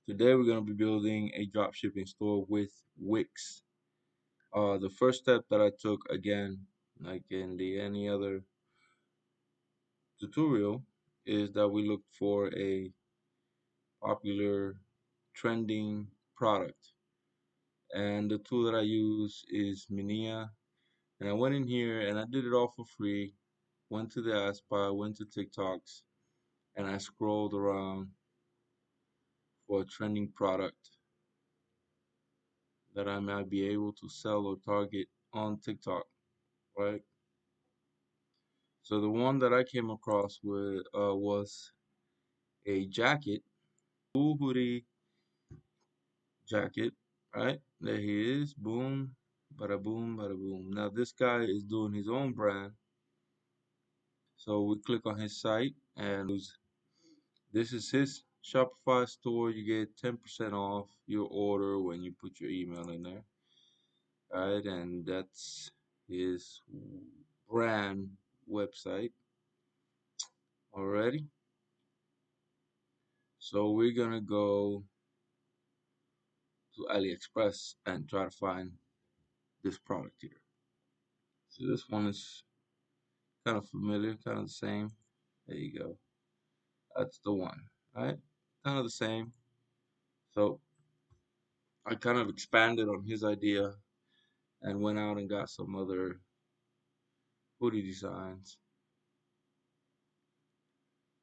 Today we're going to be building a dropshipping store with Wix. The first step that I took, again, like in the any other tutorial, is that we looked for a popular trending product. And the tool that I use is Minia. And I went in here and I did it all for free. Went to the ASPA, went to TikToks, and I scrolled around for a trending product that I might be able to sell or target on TikTok, right? So the one that I came across with was a jacket, blue hoodie jacket, right? There he is, boom, bada boom, bada boom. Now this guy is doing his own brand, so we click on his site and this is his Shopify store. You get 10% off your order when you put your email in there, right? And that's his brand website already. So we're gonna go to AliExpress and try to find this product here. So this one is kind of familiar, kind of the same. There you go. That's the one, right? Kind of the same. So I kind of expanded on his idea and went out and got some other hoodie designs.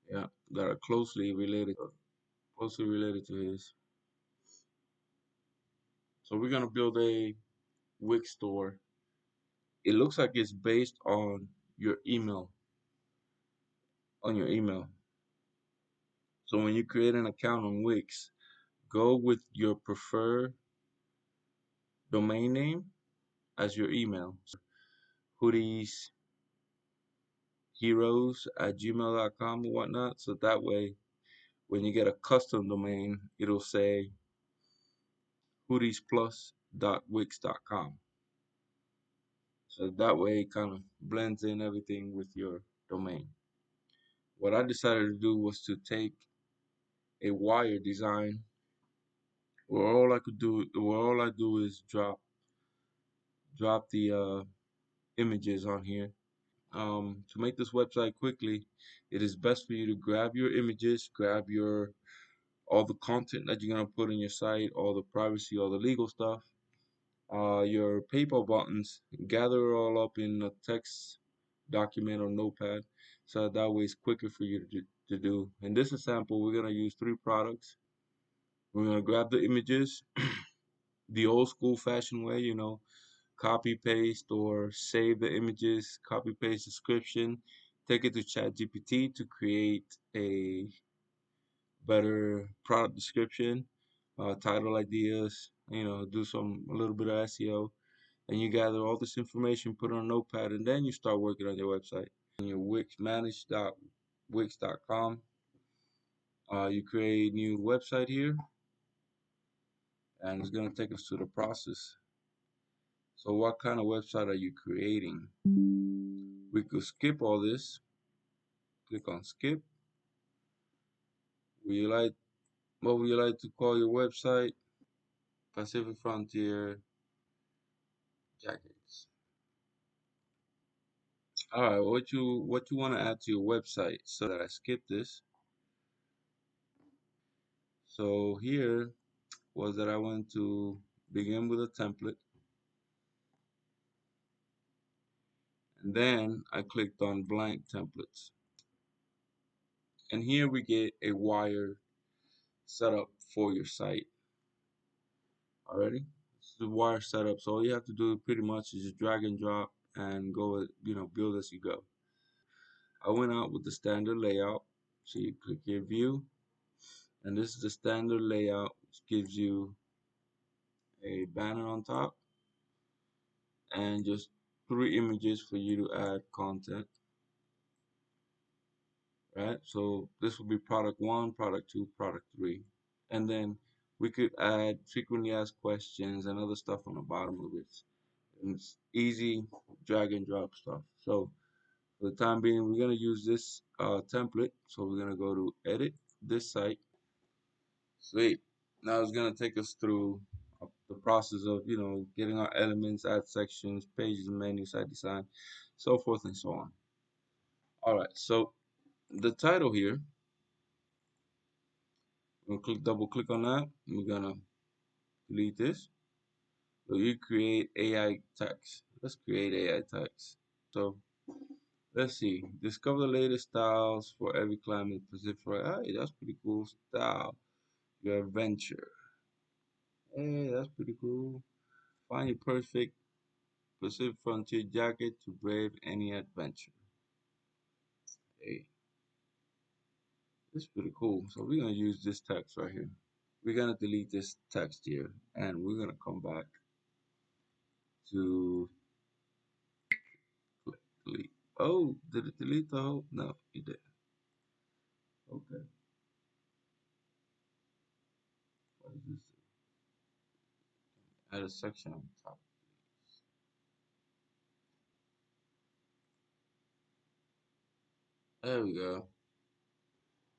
Yeah, that are closely related to his. So we're gonna build a Wix store. It looks like it's based your email, on your email. So when you create an account on Wix, go with your preferred domain name as your email. Hoodies heroes at gmail.com or whatnot. So that way, when you get a custom domain, it'll say hoodiesplus.wix.com. So that way, it kind of blends in everything with your domain. What I decided to do was to take a wire design where all I do is drop the images on here. To make this website quickly, it is best for you to grab your images, grab your all the content that you're gonna put in your site, all the privacy, all the legal stuff, your PayPal buttons, gather it all up in a text document or notepad, so that way it's quicker for you to do. In this example, we're gonna use 3 products. We're gonna grab the images the old school fashion way, copy paste or save the images, copy paste description, take it to ChatGPT to create a better product description, title ideas, do a little bit of SEO, and you gather all this information, put it on a notepad, and then you start working on your website. In your wix.wix.com, you create a new website here, and it's going to take us to the process. So what kind of website are you creating? We could skip all this, click on skip. Would you like, what would you like to call your website? Pacific Frontier Jackets. All right, what you want to add to your website? So that I skip this. So here was that I went to begin with a template, and then I clicked on blank templates. And here we get a wire setup for your site. Already, this is the wire setup. So all you have to do pretty much is just drag and drop and go, build as you go. I went out with the standard layout. So you click your view, and this is the standard layout, which gives you a banner on top and just 3 images for you to add content, right? So this will be product 1, product 2, product 3. And then we could add frequently asked questions and other stuff on the bottom of it. And it's easy drag and drop stuff. So for the time being, we're going to use this template. So we're going to go to edit this site. Sweet. Now it's gonna take us through the process of getting our elements, add sections, pages, menu, site design, so forth and so on. All right, so the title here, we're gonna double click on that. And we're gonna delete this. So you create AI text. Let's create AI text. So let's see. Discover the latest styles for every climate. Pacific. Hey, that's pretty cool style. Your adventure. Hey, that's pretty cool. Find your perfect Pacific Frontier jacket to brave any adventure. Hey, this is pretty cool. So we're gonna use this text right here. We're gonna delete this text here, and we're gonna come back to delete. Oh, did it delete the whole? No, it did. Okay. What is this? Add a section on top. There we go.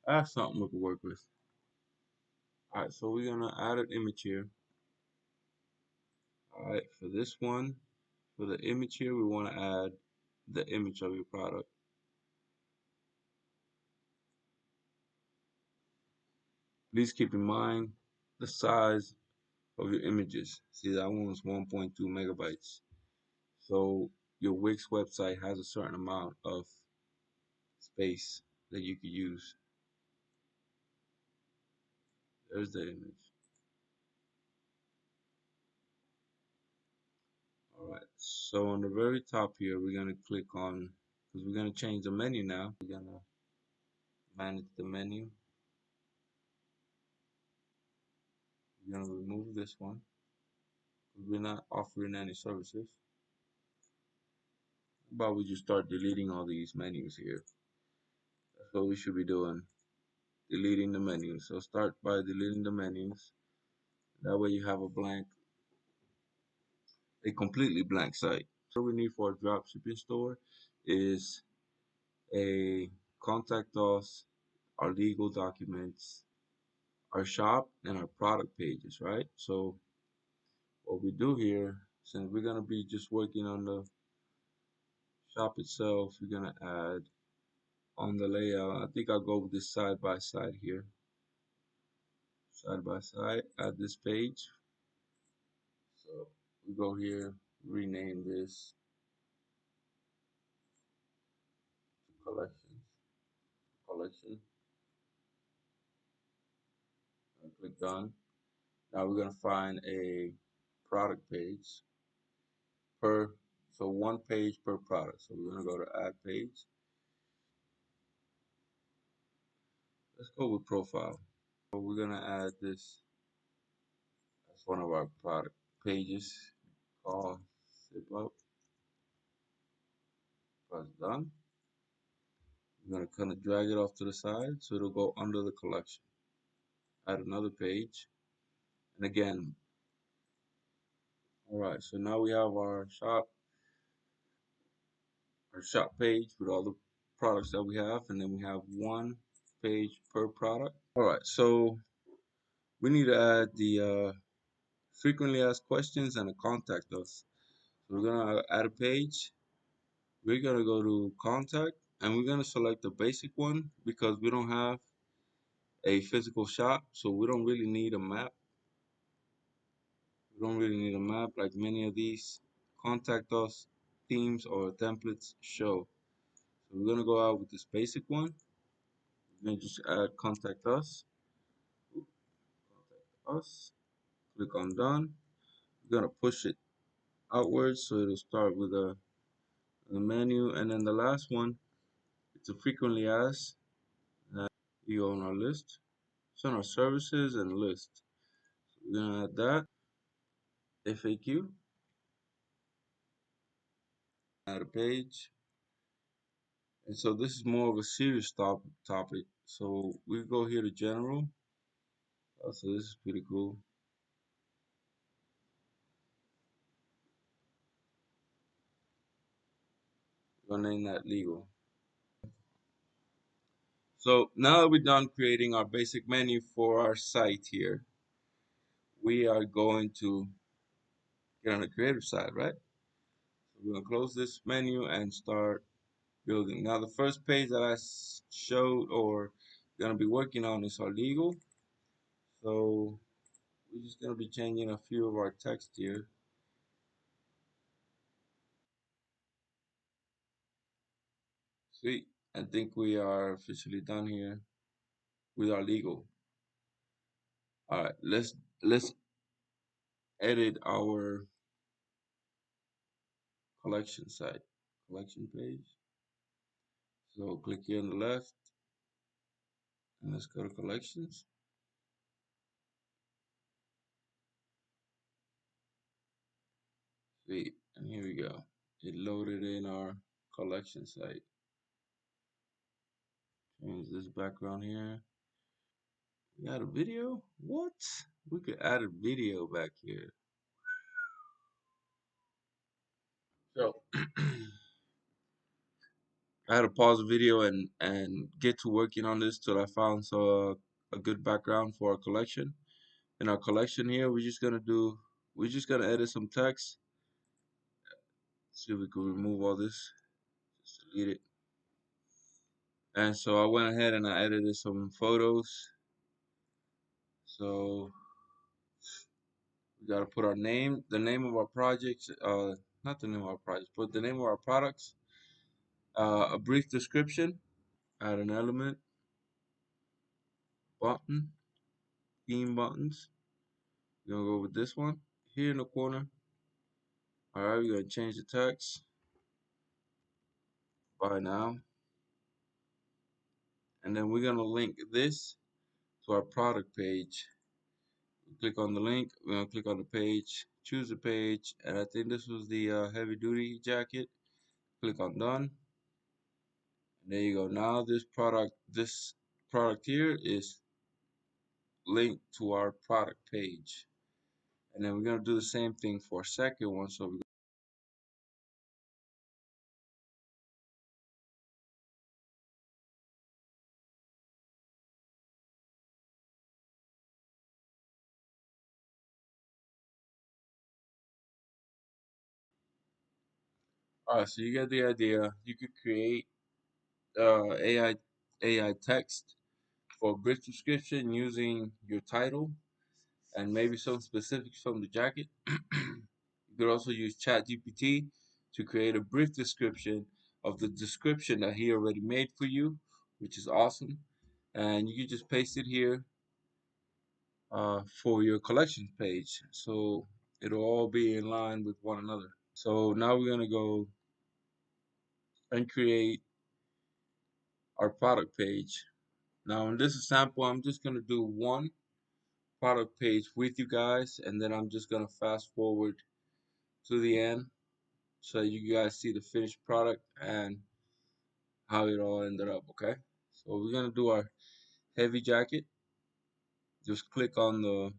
That's something we can work with. All right, so we're gonna add an image here. All right, for this one, for the image here, we want to add the image of your product. Please keep in mind the size of your images. See, that one was 1.2 megabytes. So your Wix website has a certain amount of space that you could use. There's the image. All right, so on the very top here, we're gonna click on, because we're gonna change the menu now. We're gonna manage the menu. We're gonna remove this one. We're not offering any services. How about we just start deleting all these menus here? That's what we should be doing, deleting the menus. So start by deleting the menus. That way you have a completely blank site. So what we need for a dropshipping store is a contact us, our legal documents, our shop, and our product pages, right? So what we do here, since we're gonna be just working on the shop itself, we're gonna add on the layout. I think I'll go with this side by side here. Side by side, add this page. So we go here, rename this collections, collection, and click done. Now we're gonna find a product page per, so one page per product. So we're gonna go to add page. Let's go with profile. So we're gonna add this as one of our product pages. Call zip up, press done. We're gonna kind of drag it off to the side so it'll go under the collection. Add another page. And again, all right, so now we have our shop page with all the products that we have, and then we have one page per product. All right, so we need to add the frequently asked questions and a contact us. So we're gonna add a page. We're gonna go to contact, and we're gonna select the basic one because we don't have a physical shop, so we don't really need a map. We don't really need a map like many of these contact us themes or templates show. So we're gonna go out with this basic one. We're gonna just add contact us. Contact us. Click on done. We're gonna push it outwards so it'll start with the menu, and then the last one, it's a frequently asked. You go on our list, it's on our services and list. So we're gonna add that FAQ, add a page, and so this is more of a serious topic. So we go here to general. So this is pretty cool. We're gonna name that legal. So now that we're done creating our basic menu for our site here, we are going to get on the creative side, right? So we're gonna close this menu and start building. Now the first page that I showed or gonna be working on is our legal. So we're just gonna be changing a few of our text here. Sweet. I think we are officially done here with our legal. All right, let's edit our collection site, collection page. So click here on the left and let's go to collections. Sweet. And here we go. It loaded in our collection site. Change this background here. We got a video? What? We could add a video back here. So I had to pause the video and get to working on this till I found a good background for our collection. In our collection here, we're just gonna edit some text. See if we can remove all this. Just delete it. And so I went ahead and I edited some photos. So we gotta put our name, the name of our projects, not the name of our projects, but the name of our products, a brief description, add an element, button, theme buttons. We're gonna go with this one here in the corner. All right, we're gonna change the text by now, and then we're gonna link this to our product page. Click on the link. We're gonna click on the page, choose the page, and I think this was the heavy duty jacket. Click on done. And there you go. Now this product here is linked to our product page. And then we're gonna do the same thing for a second one. So we Alright, so you get the idea. You could create AI text for a brief description using your title and maybe some specifics from the jacket. You could also use ChatGPT to create a brief description of the description that he already made for you, which is awesome. And you can just paste it here for your collections page. So it'll all be in line with one another. So now we're gonna go and create our product page. Now in this example, I'm just gonna do one product page with you guys, and then I'm just gonna fast forward to the end so you guys see the finished product and how it all ended up. Okay, so we're gonna do our heavy jacket. Just click on the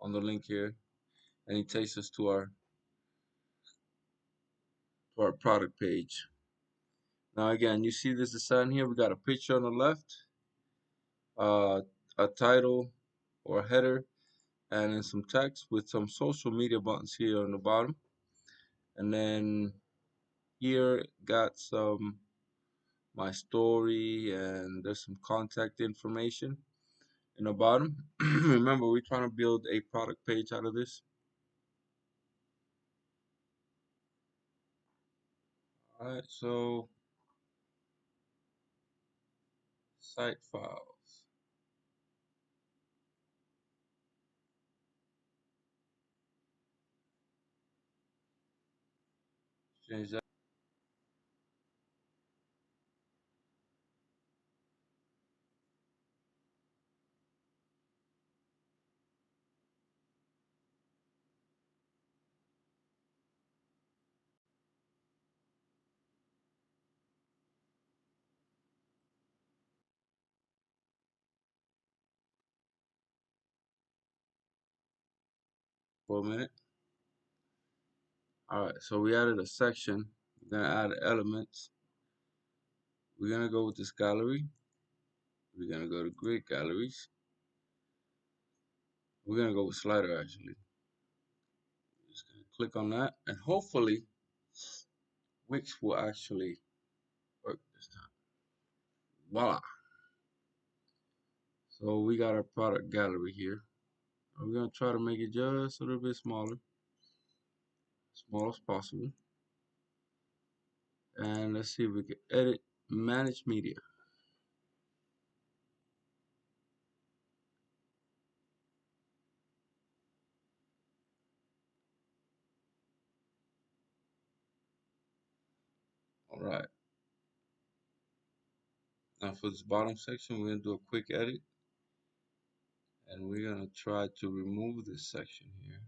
link here, and it takes us to our product page. Now again, you see this design here. We got a picture on the left, uh, a title or a header, and then some text with some social media buttons here on the bottom. And then here got some my story and there's some contact information in the bottom. Remember, we're trying to build a product page out of this. Alright, so site files. Change that for a minute. Alright, so we added a section. We're gonna add elements. We're gonna go with this gallery. We're gonna go to grid galleries. We're gonna go with slider actually. Just gonna click on that, and hopefully Wix will actually work this time. Voila! So we got our product gallery here. We're gonna try to make it just a little bit smaller, small as possible. And let's see if we can edit, manage media. All right. Now for this bottom section, we're gonna do a quick edit, and we're gonna try to remove this section here.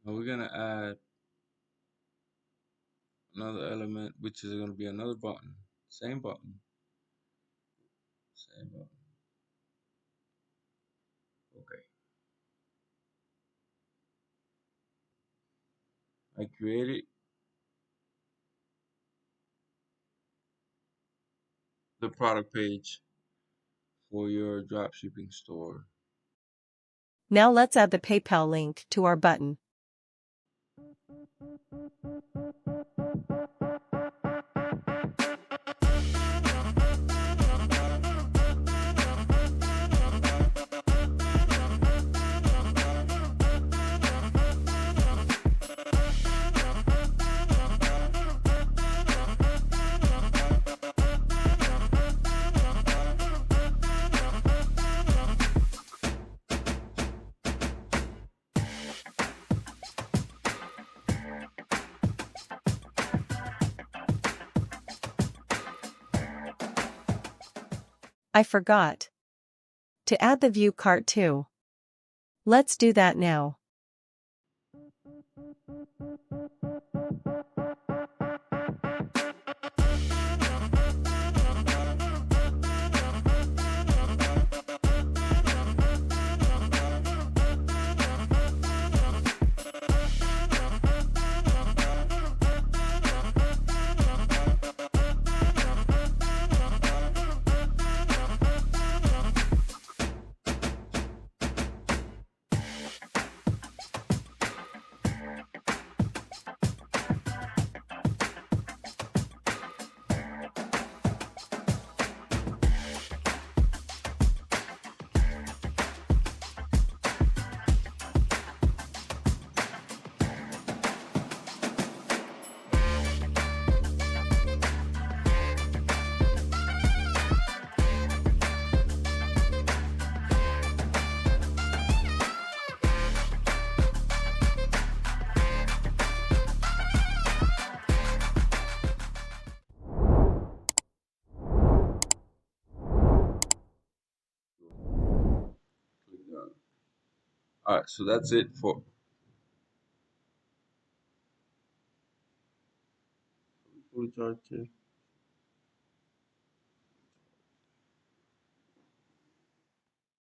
Now we're gonna add another element, which is gonna be another button. Same button. Same button. Okay. I created the product page for your dropshipping store. Now let's add the PayPal link to our button. I forgot to add the view cart too. Let's do that now. All right, so that's it for fully charged here.